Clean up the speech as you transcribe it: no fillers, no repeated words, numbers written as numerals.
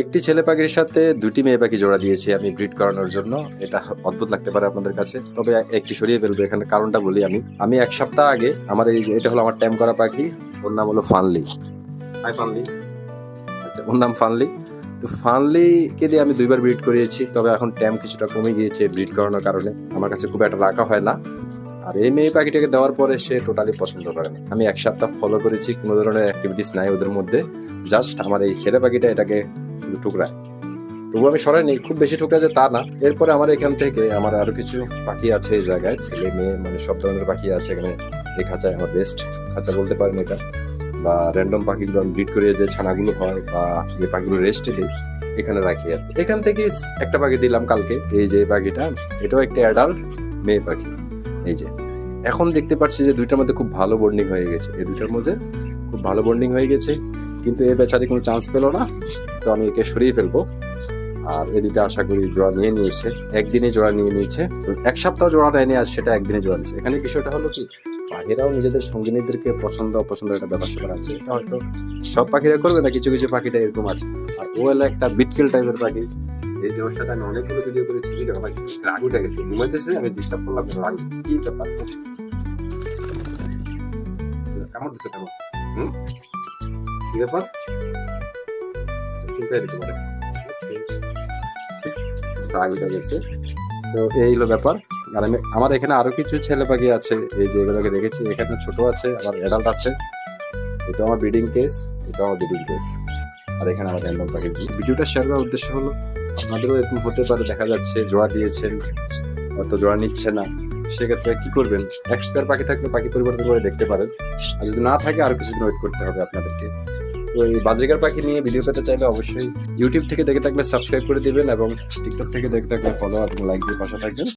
একটি ছেলে পাখির সাথে দুটি মেয়ে পাখি জোড়া দিয়েছি আমি ব্রিড করানোর জন্য। এটা অদ্ভুত লাগতে পারে আপনাদের কাছে, তবে একটি সরিয়ে ফেলবো। এখানে কারণটা বলি আমি 1 সপ্তাহ আগে আমাদের এটা হলো আমার ট্যাম করা পাখি। ওর নাম হলো ফানলি। হাই ফানলি। আচ্ছা, ওর নাম ফানলি। তো ফানলিকে দিয়ে আমি 2বার ব্রিড করিয়েছি, তবে এখন ট্যাম কিছুটা কমে গিয়েছে ব্রিড করানোর কারণে। আমার কাছে খুব একটা রাখা হয় না। আর এই মেয়ে পাখিটাকে দেওয়ার পরে সে টোটালি পছন্দ করে না। আমি 1 সপ্তাহ ফলো করেছি, কোনো ধরনের অ্যাক্টিভিটিস নাই ওদের মধ্যে। জাস্ট আমার এই ছেলে পাখিটা এটাকে শুধু টুকরায়। তবু আমি সরাই নেই, খুব বেশি টুকরা যে তা না। এরপরে আমার এখান থেকে আমার আরো কিছু পাখি আছে এই জায়গায়, ছেলে মেয়ে মানে সব ধরনের পাখি আছে এখানে। এই খাঁচায় আমার বেস্ট খাঁচা বলতে পারেন এটা, বা র্যান্ডম পাখিগুলো আমি ব্রিড করে যে ছানাগুলো হয় বা যে পাখিগুলো রেস্টে দিই এখানে রাখি। আর এখান থেকে একটা পাখি দিলাম কালকে, এই যে পাখিটা, এটাও একটা অ্যাডাল্ট মেয়ে পাখি। এই যে এখন দেখতে পাচ্ছি যে দুইটার মধ্যে খুব ভালো বন্ডিং হয়ে গেছে, এই দুইটার মধ্যে খুব ভালো বন্ডিং হয়ে গেছে। কিন্তু এই বেচারি কোনো চান্স পেলো না, তো আমি একে সরিয়ে ফেলবো। আর এই দুইটা আশা করি জোড়া নিয়ে নিয়েছে, একদিনে জোড়া নিয়ে নিয়েছে। 1 সপ্তাহ জোড়া নেয়নি, আজ সেটা একদিনে জোড়া নিয়েছে। এখানে বিষয়টা হলো কি, পাখিরাও নিজেদের সঙ্গিনীদেরকে পছন্দ অপছন্দ একটা ব্যাপার স্যাপার আছে। এটা হয়তো সব পাখিরা করবে না, কিছু কিছু পাখিটা এরকম আছে। আর ও হলো একটা বিটকেল টাইপের পাখি। এই যে ওর সাথে আমি অনেকগুলো ভিডিও করেছি, আমার রাগ উঠে গেছে, ঘুমাইতেছে, আমি ডিস্টার্ব করলাম, রাগ কি ব্যাপার। কেমন দিচ্ছে কেমন? কি ব্যাপার? চিন্তাই দিতে পারে, রাগ উঠে গেছে। তো এই হলো ব্যাপার। আর আমার এখানে আরো কিছু ছেলে পাখি আছে, এই যে এগুলোকে রেখেছি। এখানে ছোট আছে, আবার অ্যাডাল্ট আছে। এটা আমার ব্রিডিং কেস, এটা আমার ব্রিডিং কেস। আর এখানে আমার র্যান্ডম পাখি। ভিডিওটা শেয়ার করার উদ্দেশ্য হলো, আপনাদেরও এরকম হতে পারে, দেখা যাচ্ছে জোড়া দিয়েছেন হয়তো জোড়া নিচ্ছে না, সেক্ষেত্রে কি করবেন? এক্সপায়ার পাখি থাকলে পাখি পরিবর্তন করে দেখতে পারেন। আর যদি না থাকে আরো কিছুদিন ওয়েট করতে হবে আপনাদেরকে। তো এই বাজিকার পাখি নিয়ে ভিডিও পেতে চাইলে অবশ্যই ইউটিউব থেকে দেখে থাকলে সাবস্ক্রাইব করে দিবেন, এবং টিকটক থেকে দেখে থাকলে ফলো এবং লাইক দিয়ে পাশে থাকবেন।